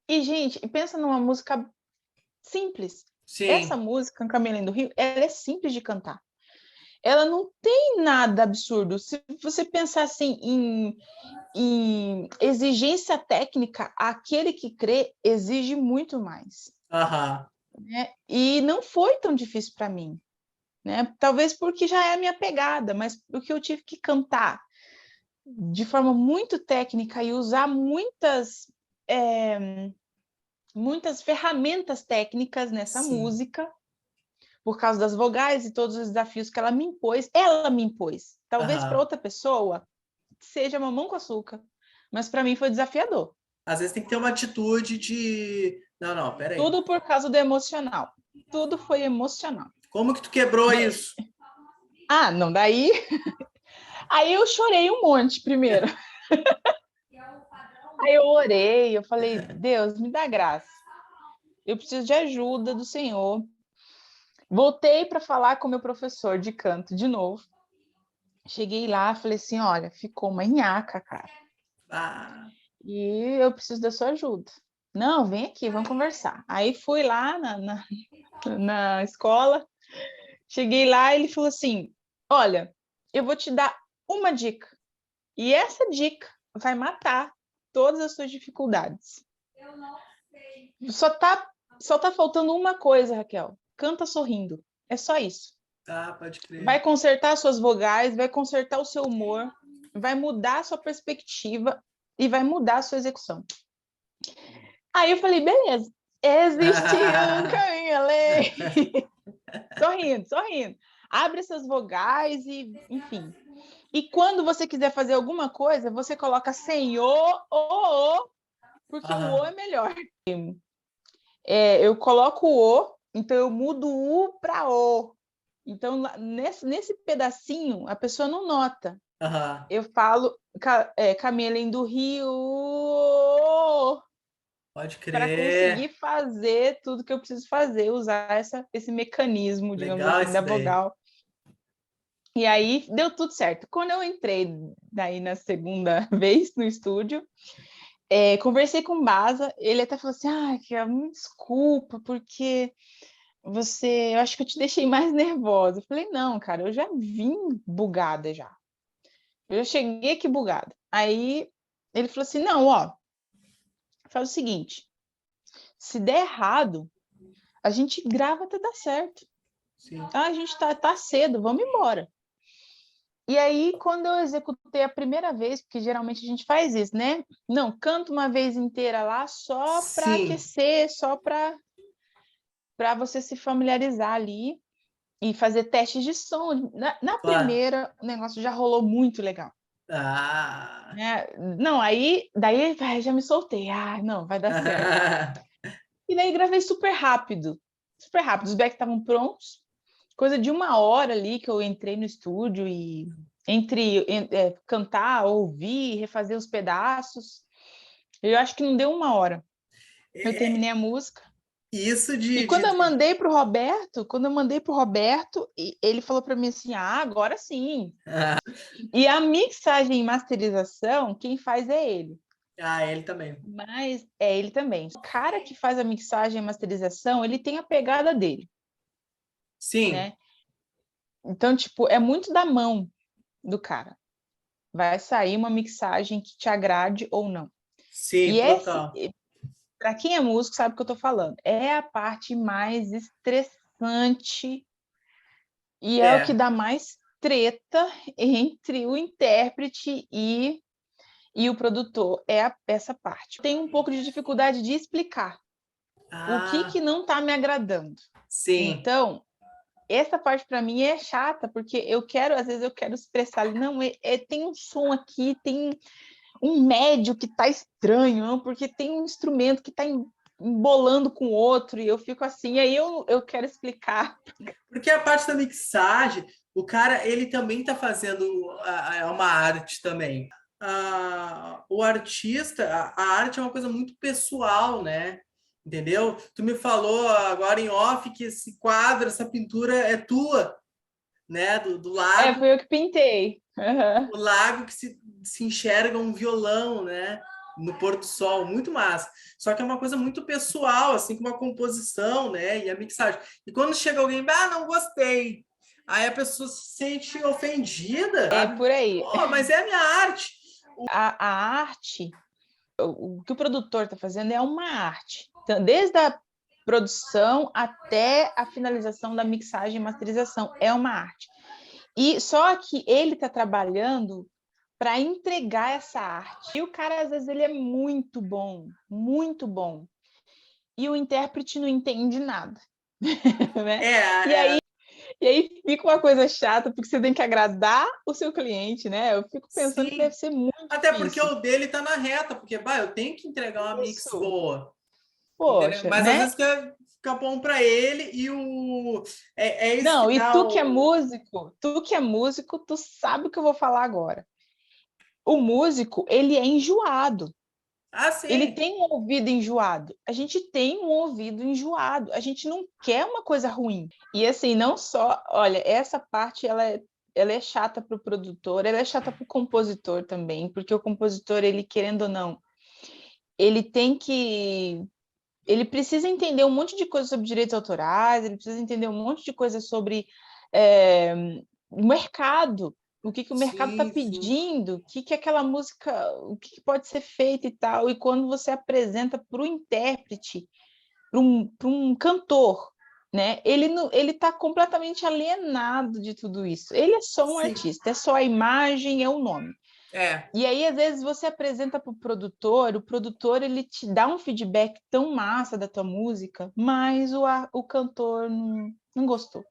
E, gente, pensa numa música simples. Sim. Essa música, Camelinho do Rio, ela é simples de cantar. Ela não tem nada absurdo. Se você pensar assim em exigência técnica, aquele que crê exige muito mais. Né? E não foi tão difícil para mim. Né? Talvez porque já é a minha pegada, mas o que eu tive que cantar de forma muito técnica e usar muitas ferramentas técnicas nessa música, por causa das vogais e todos os desafios que ela me impôs. Talvez para outra pessoa seja mamão com açúcar, mas para mim foi desafiador. Às vezes tem que ter uma atitude de... Não, peraí. Tudo por causa do emocional. Tudo foi emocional. Como que tu quebrou isso? Não, daí... Aí eu chorei um monte primeiro. Aí eu orei, eu falei, Deus, me dá graça. Eu preciso de ajuda do Senhor. Voltei para falar com o meu professor de canto de novo. Cheguei lá, falei assim, olha, ficou uma nhaca, cara. E eu preciso da sua ajuda. Não, vem aqui, vamos conversar. Aí fui lá na escola, cheguei lá e ele falou assim, olha, eu vou te dar uma dica. E essa dica vai matar todas as suas dificuldades. Eu não sei. Só tá faltando uma coisa, Raquel. Canta sorrindo. É só isso. Pode crer. Vai consertar suas vogais, vai consertar o seu humor, vai mudar a sua perspectiva e vai mudar a sua execução. Aí eu falei, beleza. Existe um caminho além. Sorrindo. Abre essas vogais e, enfim. E quando você quiser fazer alguma coisa, você coloca Senhor ou porque o O é melhor. Eu coloco o O Então eu mudo o U para O. Então, nesse pedacinho, a pessoa não nota. Aham. Eu falo Camelém do Rio Pode para conseguir crer. fazer tudo que eu preciso fazer, usar esse mecanismo, digamos Legal assim, isso da daí. vogal. E aí deu tudo certo. Quando eu entrei daí na segunda vez no estúdio, conversei com o Baza, ele até falou assim, me desculpa, porque eu acho que eu te deixei mais nervosa. Eu falei, não, cara, eu já vim bugada já. Eu cheguei aqui bugada. Aí ele falou assim, não, ó, faz o seguinte, se der errado, a gente grava até dar certo. Sim. A gente tá cedo, vamos embora. E aí, quando eu executei a primeira vez, porque geralmente a gente faz isso, né? Não, canta uma vez inteira lá só para Sim, aquecer, só para você se familiarizar ali e fazer testes de som. Na claro. primeira, o negócio já rolou muito legal. Ah. Né? Não, aí daí já me soltei. Não, vai dar certo. E daí gravei super rápido. Super rápido. Os backs estavam prontos. Coisa de 1 hora ali que eu entrei no estúdio e entre cantar, ouvir, refazer os pedaços. Eu acho que não deu 1 hora. Eu terminei a música. Isso E de, quando eu de... mandei para o Roberto, ele falou para mim assim: agora sim. E a mixagem e masterização, quem faz é ele. ele também. Mas é ele também. O cara que faz a mixagem e masterização, ele tem a pegada dele, Sim, né? Então, tipo, é muito da mão do cara. Vai sair uma mixagem que te agrade ou não. sim, E total. para quem é músico, sabe o que eu estou falando. É a parte mais estressante e é o que É. dá mais treta entre o intérprete e o produtor. Essa parte. Tenho um pouco de dificuldade de explicar o que Ah, não está me agradando. sim. Então, essa parte para mim é chata, porque às vezes eu quero expressar ali, não, tem um som aqui, tem um médio que tá estranho, não, porque tem um instrumento que tá embolando com o outro, e eu fico assim, aí eu quero explicar. Porque a parte da mixagem, o cara, ele também tá fazendo uma arte também. O artista, a arte é uma coisa muito pessoal, né? Entendeu? Tu me falou agora em off que esse quadro, essa pintura é tua, né? Do lago, Foi eu que pintei. Uhum. o lago que se enxerga um violão, né? No pôr do sol, muito massa. Só que é uma coisa muito pessoal, assim como a composição, né? E a mixagem. E quando chega alguém, não gostei. Aí a pessoa se sente ofendida, É sabe? por aí. Pô, mas é a minha arte. A arte, o que o produtor está fazendo é uma arte. Então, desde a produção até a finalização da mixagem e masterização, é uma arte. E só que ele está trabalhando para entregar essa arte. E o cara, às vezes, ele é muito bom, muito bom. E o intérprete não entende nada, né? E É, aí, e aí fica uma coisa chata, porque você tem que agradar o seu cliente, né? Eu fico pensando que deve sim. ser muito Até porque difícil. o dele tá na reta, porque, eu tenho que entregar uma mix Isso, boa. Entendeu? poxa, Mas às né? vezes fica bom para ele e o. É isso que Não, e dá tu que é músico, tu sabe o que eu vou falar agora. O músico, ele é enjoado. Ah, Ele sim. tem um ouvido enjoado. A gente tem um ouvido enjoado. A gente não quer uma coisa ruim. E assim, não só, olha, essa parte ela é chata para o produtor, ela é chata para o compositor também, porque o compositor, ele querendo ou não, ele tem que ele precisa entender um monte de coisa sobre direitos autorais, ele precisa entender um monte de coisa sobre é, o mercado, o que o mercado está Sim, sim. pedindo, que aquela música, o que pode ser feito e tal. E quando você apresenta para o intérprete, para um cantor, né? Ele está completamente alienado de tudo isso. Ele é só um Sim. artista, é só a imagem, é o nome. É. E aí, às vezes, você apresenta para o produtor ele te dá um feedback tão massa da tua música, mas o cantor não gostou,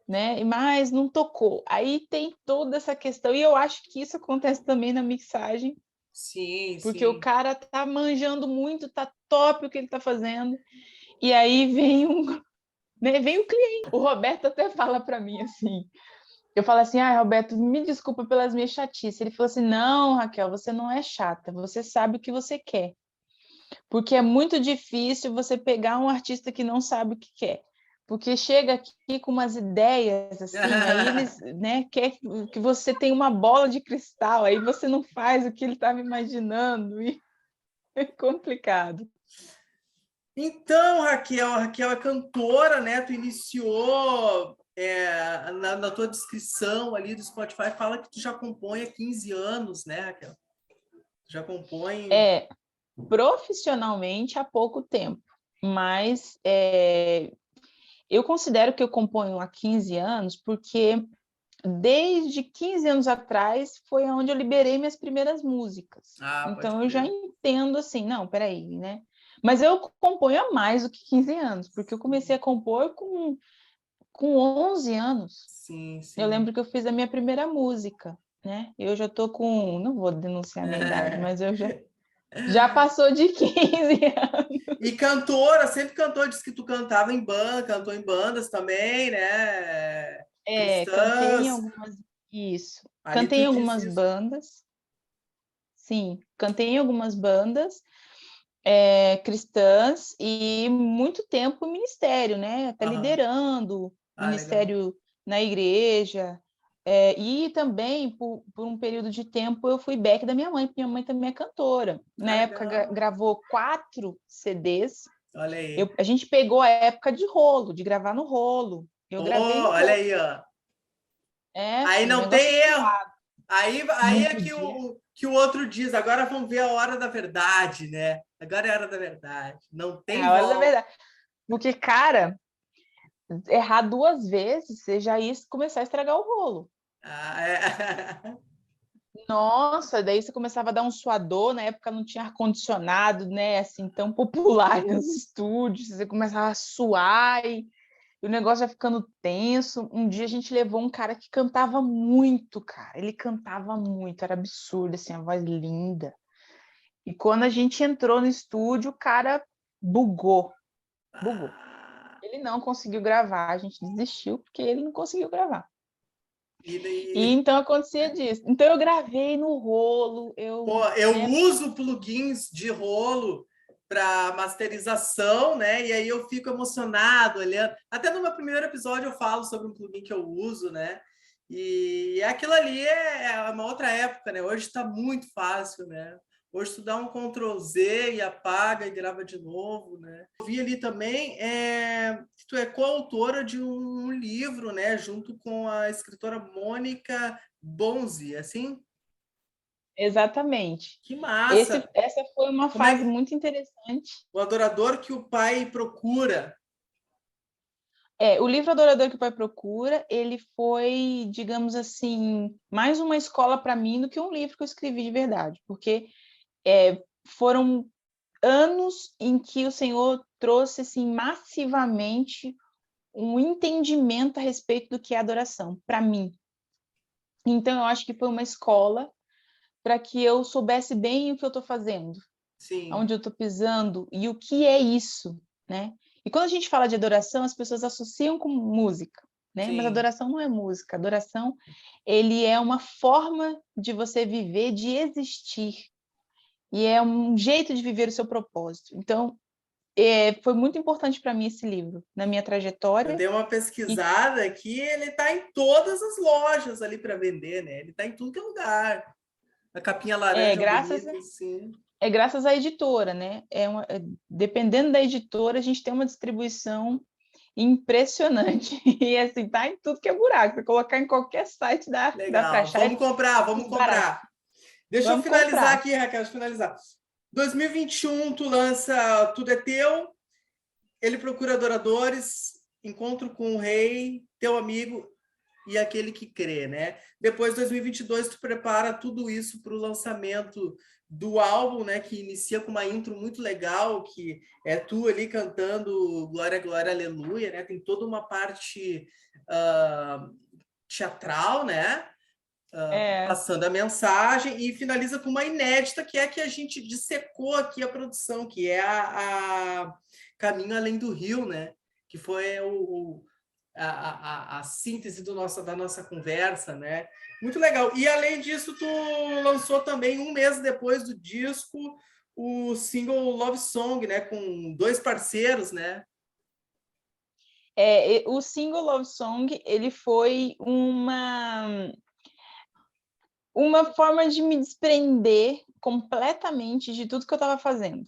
né? Mas não tocou. Aí tem toda essa questão, e eu acho que isso acontece também na mixagem, Sim, porque o sim. cara tá manjando muito, tá top o que ele tá fazendo, e aí vem Né? Vem o cliente. O Roberto até fala para mim assim. Eu falo assim, Roberto, me desculpa pelas minhas chatices. Ele falou assim, não, Raquel, você não é chata, você sabe o que você quer. Porque é muito difícil você pegar um artista que não sabe o que quer. Porque chega aqui com umas ideias, assim, aí eles, né, quer que você tenha uma bola de cristal, aí você não faz o que ele estava imaginando, e é complicado. Então, Raquel é cantora, né? Tu iniciou na tua descrição ali do Spotify, fala que tu já compõe há 15 anos, né, Raquel? Já compõe... Profissionalmente há pouco tempo, mas eu considero que eu componho há 15 anos porque desde 15 anos atrás foi onde eu liberei minhas primeiras músicas. Ah, pode Então eu já crer. entendo assim, não, peraí, né? Mas eu componho há mais do que 15 anos, porque eu comecei a compor com 11 anos. Sim, Eu sim. lembro que eu fiz a minha primeira música, né? Eu já tô com, não vou denunciar a minha idade, mas eu já passou de 15 anos. E cantora, sempre cantou, disse que tu cantava em banda, cantou em bandas também, né? Cantei em Cristãs. algumas, isso. Ali Cantei tu em diz algumas isso. bandas, sim, cantei em algumas bandas cristãs e muito tempo ministério, né? Até Aham. liderando Ah, legal. ministério na igreja. E também, por um período de tempo, eu fui back da minha mãe, porque minha mãe também é cantora. Na Ah, época, legal. gravou 4 CDs. Olha aí. A gente pegou a época de rolo, de gravar no rolo. Eu gravei Oh, no olha rolo. aí, ó. Aí Um não tem negócio erro. suado. Aí Não é podia. que o outro diz. Agora vamos ver a hora da verdade, né? Agora é a hora da verdade. Não É tem a hora da volta. verdade. Porque, cara, errar 2 vezes, você já ia começar a estragar o rolo. Ah, é. Nossa, daí você começava a dar um suador, na época não tinha ar-condicionado, né, assim, tão popular nos estúdios, você começava a suar e o negócio ia ficando tenso. Um dia a gente levou um cara que cantava muito, cara, ele cantava muito, era absurdo, assim, a voz linda. E quando a gente entrou no estúdio, o cara bugou. Ah, Ele não conseguiu gravar, a gente desistiu porque ele não conseguiu gravar. e E daí... então acontecia disso. Então eu gravei no rolo, Pô, eu uso plugins de rolo para masterização, né? E aí eu fico emocionado olhando. Até no meu primeiro episódio eu falo sobre um plugin que eu uso, né? E aquilo ali é uma outra época, né? Hoje está muito fácil, né? Hoje tu dá um Ctrl Z e apaga e grava de novo, né? Eu vi ali também que tu é coautora de um livro, né? Junto com a escritora Mônica Bonzi, assim? exatamente. Que massa! Essa foi uma Como é fase que muito interessante. o adorador que o pai procura? O livro Adorador que o Pai Procura, ele foi, digamos assim, mais uma escola para mim do que um livro que eu escrevi de verdade, porque foram anos em que o Senhor trouxe assim massivamente um entendimento a respeito do que é adoração para mim. Então eu acho que foi uma escola para que eu soubesse bem o que eu estou fazendo, Sim, onde eu estou pisando e o que é isso, né? E quando a gente fala de adoração, as pessoas associam com música, né? Mas sim. adoração não é música. Adoração, ele é uma forma de você viver, de existir. E é um jeito de viver o seu propósito. Então, foi muito importante para mim esse livro, na minha Eu trajetória. dei uma E, pesquisada aqui, ele está em todas as lojas ali para vender, né? Ele está em tudo que é lugar. A capinha é, laranja graças bonita, sim. é graças à editora, né? Dependendo da editora, a gente tem uma distribuição impressionante. E assim, tá em tudo que é buraco. Se colocar em qualquer site dá para Legal. achar Vamos comprar, os vamos baratos. comprar. Deixa eu Vamos finalizar comprar. aqui, Raquel, deixa eu finalizar. 2021, tu lança Tudo é Teu, Ele Procura Adoradores, Encontro com o Rei, Teu Amigo e Aquele que Crê, né? Depois, 2022, tu prepara tudo isso para o lançamento do álbum, né? Que inicia com uma intro muito legal, que é tu ali cantando Glória, Glória, Aleluia, né? Tem toda uma parte teatral, né? É, Passando a mensagem e finaliza com uma inédita, que é a que a gente dissecou aqui a produção, que é a Caminho Além do Rio, né? que foi a síntese da nossa conversa, né? Muito legal. E além disso, tu lançou também, um mês depois do disco, o single Love Song, né? Com 2 parceiros, né? O single Love Song, ele foi uma forma de me desprender completamente de tudo que eu estava fazendo.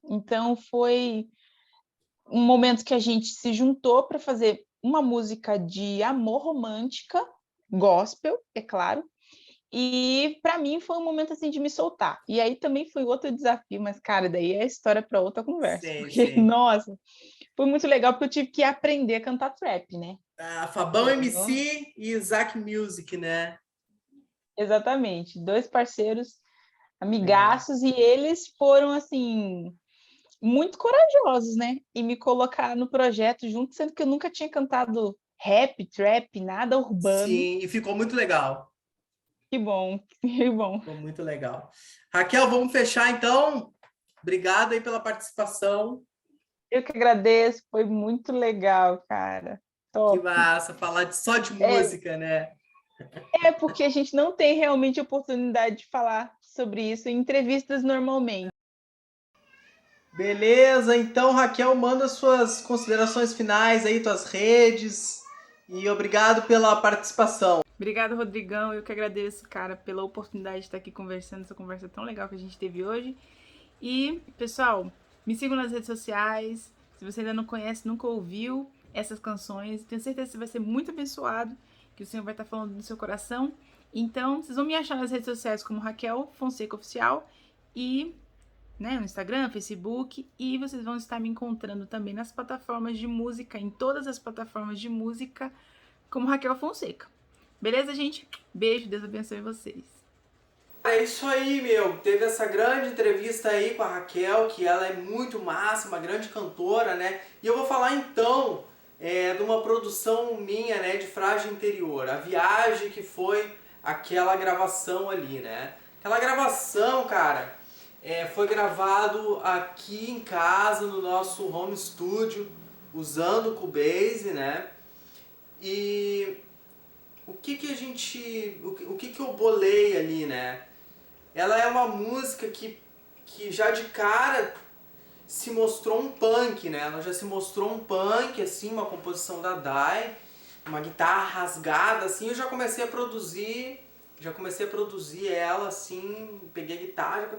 Então, foi um momento que a gente se juntou para fazer uma música de amor romântica, gospel, é claro, e para mim foi um momento assim de me soltar. E aí também foi outro desafio, mas cara, daí é história para outra conversa. Sei, Porque, sei. nossa, foi muito legal porque eu tive que aprender a cantar trap, né? Fabão Então, MC e Isaac Music, né? exatamente, 2 parceiros Legal. amigaços, e eles foram assim muito corajosos, né? E me colocar no projeto junto, sendo que eu nunca tinha cantado rap, trap, nada urbano. Sim, e ficou muito legal. Que bom, que bom. Ficou muito legal. Raquel, vamos fechar então? Obrigado aí pela participação. Eu que agradeço, foi muito legal, cara. Que Top. massa, falar só de É, música, né? é porque a gente não tem realmente oportunidade de falar sobre isso em entrevistas normalmente. Beleza, então Raquel, manda suas considerações finais aí, tuas redes. E obrigado pela participação. Obrigada, Rodrigão. Eu que agradeço, cara, pela oportunidade de estar aqui conversando, essa conversa tão legal que a gente teve hoje. E, pessoal, me sigam nas redes sociais. Se você ainda não conhece, nunca ouviu essas canções, tenho certeza que você vai ser muito abençoado, que o Senhor vai estar falando no seu coração. Então, vocês vão me achar nas redes sociais como Raquel Fonseca Oficial e, né, no Instagram, Facebook, e vocês vão estar me encontrando também nas plataformas de música, em todas as plataformas de música, como Raquel Fonseca. Beleza, gente? Beijo, Deus abençoe vocês. É isso aí, meu. Teve essa grande entrevista aí com a Raquel, que ela é muito massa, uma grande cantora, né? E eu vou falar então de uma produção minha, né, de Frágil Interior. A viagem que foi aquela gravação ali, né? Aquela gravação, cara, foi gravado aqui em casa, no nosso home studio, usando o Cubase, né? E o que que a gente... o que que eu bolei ali, né? Ela é uma música que já de cara se mostrou um punk, né? Ela já se mostrou um punk, assim, uma composição da Dai, uma guitarra rasgada, assim, eu já comecei a produzir ela, assim, peguei a guitarra,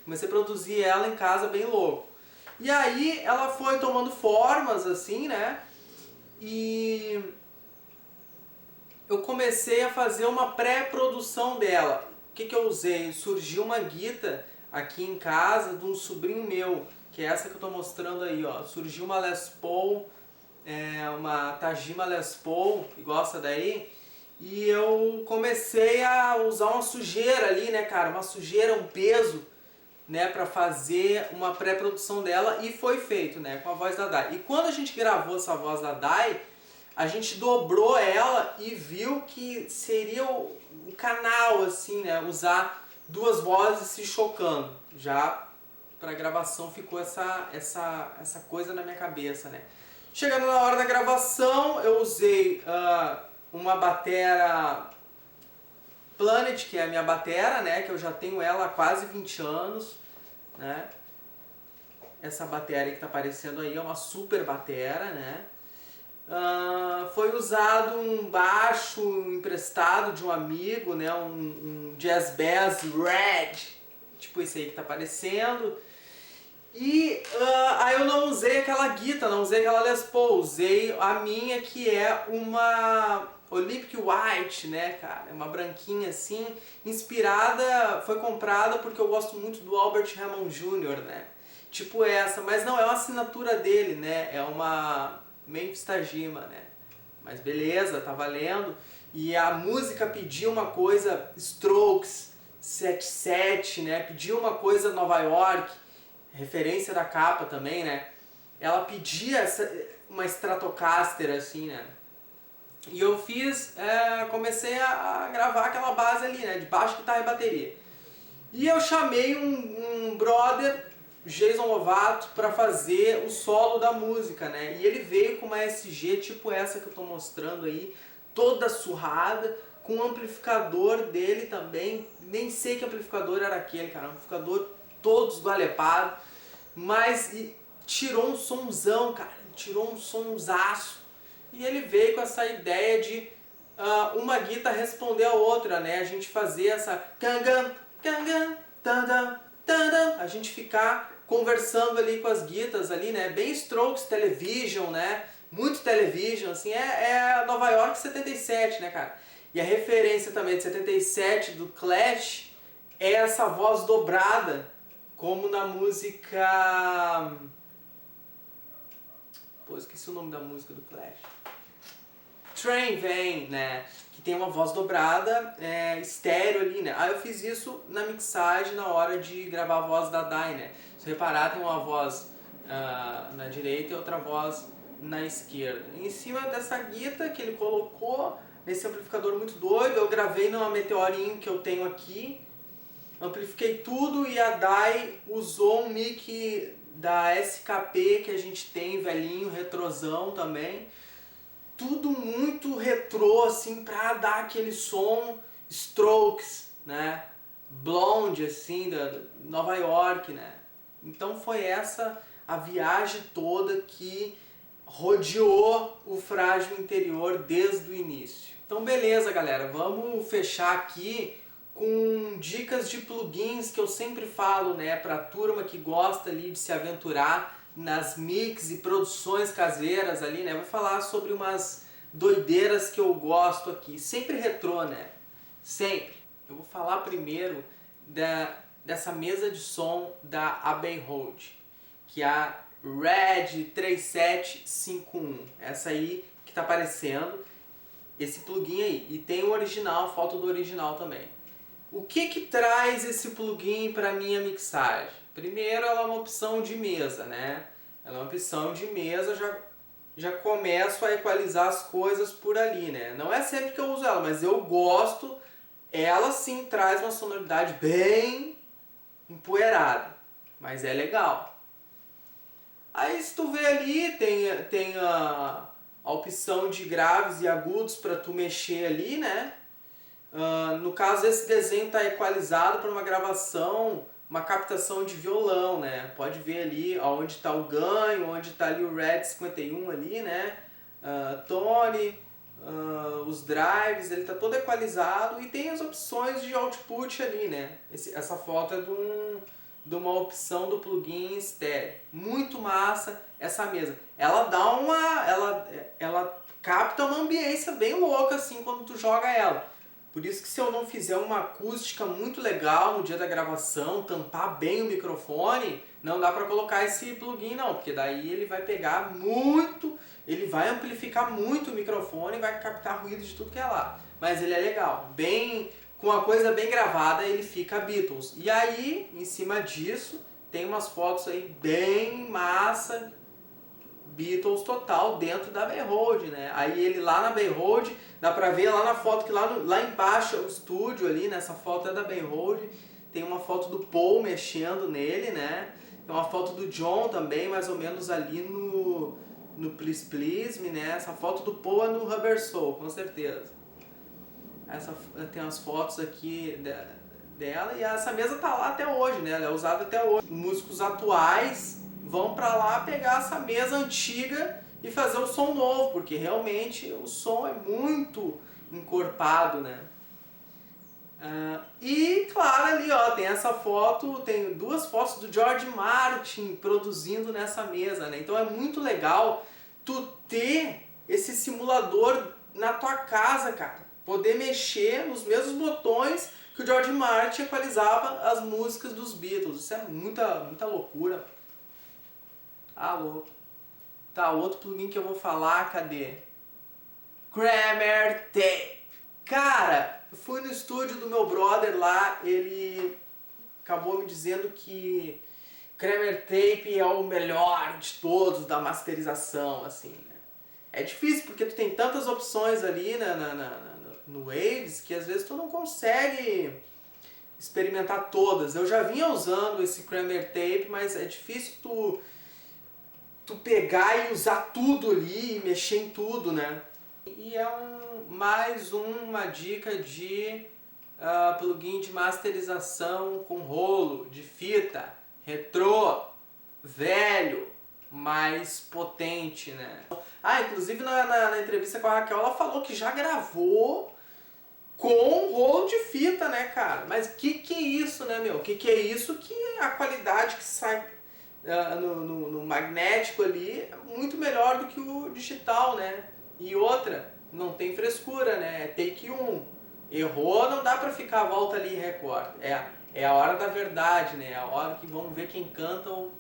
comecei a produzir ela em casa bem louco. E aí ela foi tomando formas, assim, né? E eu comecei a fazer uma pré-produção dela. O que eu usei? Surgiu uma guitarra aqui em casa de um sobrinho meu, que é essa que eu estou mostrando aí, ó. Surgiu uma Les Paul, uma Tajima Les Paul, igual essa daí, e eu comecei a usar uma sujeira ali, né, cara? Uma sujeira, um peso, né, para fazer uma pré-produção dela, e foi feito, né, com a voz da Dai. E quando a gente gravou essa voz da Dai, a gente dobrou ela e viu que seria o canal, assim, né, usar duas vozes se chocando. Já para gravação ficou essa coisa na minha cabeça, né. Chegando na hora da gravação, eu usei uma batera Planet, que é a minha batera, né, que eu já tenho ela há quase 20 anos, né. Essa batera que está aparecendo aí é uma super batera, né. Foi usado um baixo emprestado de um amigo, né, um Jazz Bass Red, tipo esse aí que está aparecendo. E aí eu não usei aquela guitarra, não usei aquela Les Paul, usei a minha, que é uma Olympic White, né, cara? É uma branquinha assim, inspirada, foi comprada porque eu gosto muito do Albert Hammond Jr., né? Tipo essa, mas não é uma assinatura dele, né? É uma Memphis Tajima, né? Mas beleza, tá valendo. E a música pediu uma coisa Strokes 77, né? Pediu uma coisa Nova York, referência da capa também, né? Ela pedia uma Stratocaster assim, né? E eu comecei a gravar aquela base ali, né? De baixo, guitarra e bateria. E eu chamei um brother Jason Lovato para fazer o solo da música, né? E ele veio com uma SG tipo essa que eu tô mostrando aí, toda surrada, com um amplificador dele também. Nem sei que amplificador era aquele, cara. Um amplificador todo esgualepado, mas tirou um sonzão, cara. Tirou um sonsaço. E ele veio com essa ideia de uma guitarra responder a outra, né? A gente fazer essa cangan, cangan, tandam, tandam, a gente ficar conversando ali com as guitarras ali, né? Bem Strokes Television, né? Muito Television, assim, é Nova York 77, né, cara? E a referência também de 77 do Clash é essa voz dobrada, como na música... Pô, esqueci o nome da música do Clash. Train Vem, né? Que tem uma voz dobrada, estéreo ali, né? Aí eu fiz isso na mixagem na hora de gravar a voz da Dai, né? Se reparar, tem uma voz na direita e outra voz na esquerda. Em cima dessa guitarra que ele colocou, nesse amplificador muito doido, eu gravei numa Meteorinho que eu tenho aqui, amplifiquei tudo e a Dai usou um mic da SKP que a gente tem, velhinho, retrosão também. Tudo muito retrô, assim, pra dar aquele som Strokes, né? Blonde, assim, da Nova York, né? Então foi essa a viagem toda que rodeou o Frágil Interior desde o início. Então beleza, galera, vamos fechar aqui com dicas de plugins que eu sempre falo, né, pra turma que gosta ali de se aventurar nas mix e produções caseiras ali, né? Vou falar sobre umas doideiras que eu gosto aqui, sempre retrô, né? Sempre. Eu vou falar primeiro dessa mesa de som da Abbey Road, que é a Red 3751. Essa aí que tá aparecendo, esse plugin aí. E tem o original, foto do original também. O que traz esse plugin para minha mixagem? Primeiro, ela é uma opção de mesa, né? Ela é uma opção de mesa, já começo a equalizar as coisas por ali, né? Não é sempre que eu uso ela, mas eu gosto. Ela sim traz uma sonoridade bem empoeirada, mas é legal. Aí se tu vê ali, tem a opção de graves e agudos para tu mexer ali, né? No caso, esse desenho está equalizado para uma gravação, uma captação de violão, né? Pode ver ali onde está o ganho, onde está ali o Red 51 ali, né? Tone, os drives, ele está todo equalizado e tem as opções de output ali, né? Essa foto é de uma opção do plugin estéreo. Muito massa essa mesa. Ela dá ela capta uma ambiência bem louca assim quando tu joga ela. Por isso que se eu não fizer uma acústica muito legal no dia da gravação, tampar bem o microfone, não dá para colocar esse plugin não, porque daí ele vai pegar muito, ele vai amplificar muito o microfone e vai captar ruído de tudo que é lá. Mas ele é legal, com uma coisa bem gravada ele fica Beatles. E aí, em cima disso, tem umas fotos aí bem massa, Beatles total dentro da Abbey Road, né? Aí ele lá na Abbey Road, dá pra ver lá na foto que lá embaixo é o estúdio ali, nessa foto é da Abbey Road. Tem uma foto do Paul mexendo nele, né? Tem uma foto do John também, mais ou menos ali no Please Please Me, né? Essa foto do Paul é no Rubber Soul, com certeza. Tem as fotos aqui dela e essa mesa tá lá até hoje, né? Ela é usada até hoje. Músicos atuais vão pra lá pegar essa mesa antiga e fazer o som novo, porque realmente o som é muito encorpado, né? E claro ali ó, tem essa foto, tem duas fotos do George Martin produzindo nessa mesa, né? Então é muito legal tu ter esse simulador na tua casa, cara. Poder mexer nos mesmos botões que o George Martin equalizava as músicas dos Beatles. Isso é muita loucura. Louco. Tá, outro plugin que eu vou falar, cadê? Kramer Tape. Cara, eu fui no estúdio do meu brother lá, ele acabou me dizendo que Kramer Tape é o melhor de todos da masterização, assim, né? É difícil porque tu tem tantas opções ali no Waves que às vezes tu não consegue experimentar todas. Eu já vinha usando esse Kramer Tape, mas é difícil tu pegar e usar tudo ali, e mexer em tudo, né? E é mais uma dica de plugin de masterização com rolo, de fita, retrô, velho, mais potente, né? Inclusive na entrevista com a Raquel, ela falou que já gravou com rolo de fita, né, cara? Mas que é isso, né, meu? Que é isso que a qualidade que sai no magnético ali é muito melhor do que o digital, né? E outra, não tem frescura, né? É take 1. Errou, não dá pra ficar a volta ali e recorta. É a hora da verdade, né? É a hora que vamos ver quem canta ou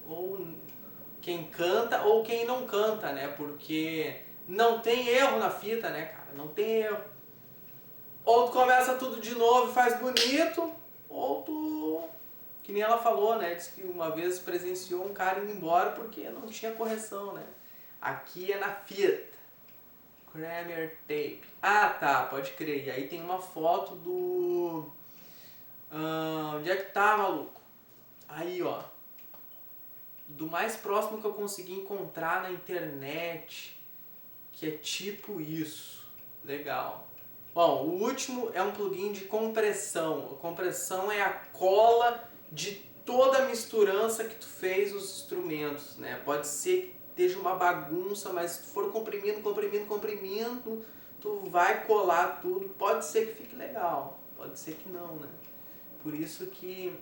quem canta ou quem não canta, né? Porque não tem erro na fita, né, cara? Não tem erro. Ou tu começa tudo de novo e faz bonito, ou tu... Que nem ela falou, né? Diz que uma vez presenciou um cara indo embora porque não tinha correção, né? Aqui é na fita. Kramer Tape. Tá, pode crer. E aí tem uma foto do... onde é que tá, maluco? Aí, ó. Do mais próximo que eu consegui encontrar na internet. Que é tipo isso. Legal. Bom, o último é um plugin de compressão. A compressão é a cola de toda a misturança que tu fez os instrumentos, né? Pode ser que esteja uma bagunça, mas se tu for comprimindo, tu vai colar tudo. Pode ser que fique legal, pode ser que não, né? Por isso que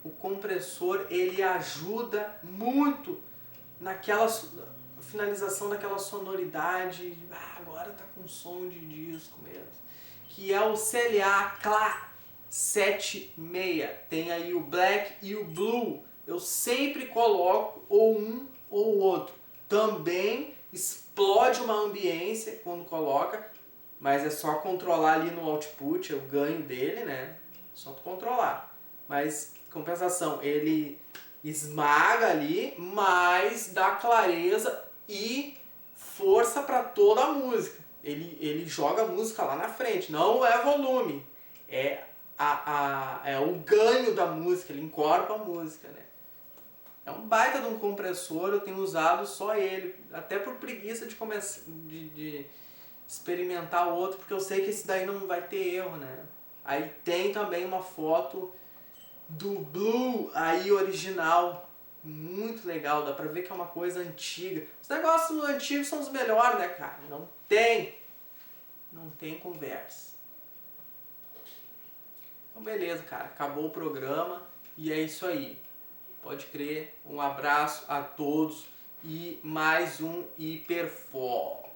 o compressor, ele ajuda muito naquela finalização daquela sonoridade, agora tá com som de disco mesmo, que é o CLA CLA 76. Tem aí o Black e o Blue. Eu sempre coloco ou um ou o outro. Também explode uma ambiência quando coloca, mas é só controlar ali no output, é o ganho dele, né? Só tu controlar. Mas, compensação, ele esmaga ali, mas dá clareza e força para toda a música. Ele joga a música lá na frente, não é volume, é o ganho da música, ele encorpa a música, né? É um baita de um compressor, eu tenho usado só ele, até por preguiça de começar de experimentar outro, porque eu sei que esse daí não vai ter erro, né? Aí tem também uma foto do Blue aí original, muito legal, dá pra ver que é uma coisa antiga. Os negócios antigos são os melhores, né, cara? Não tem conversa. Então beleza, cara, acabou o programa e é isso aí. Pode crer, um abraço a todos e mais um Hiperfoco.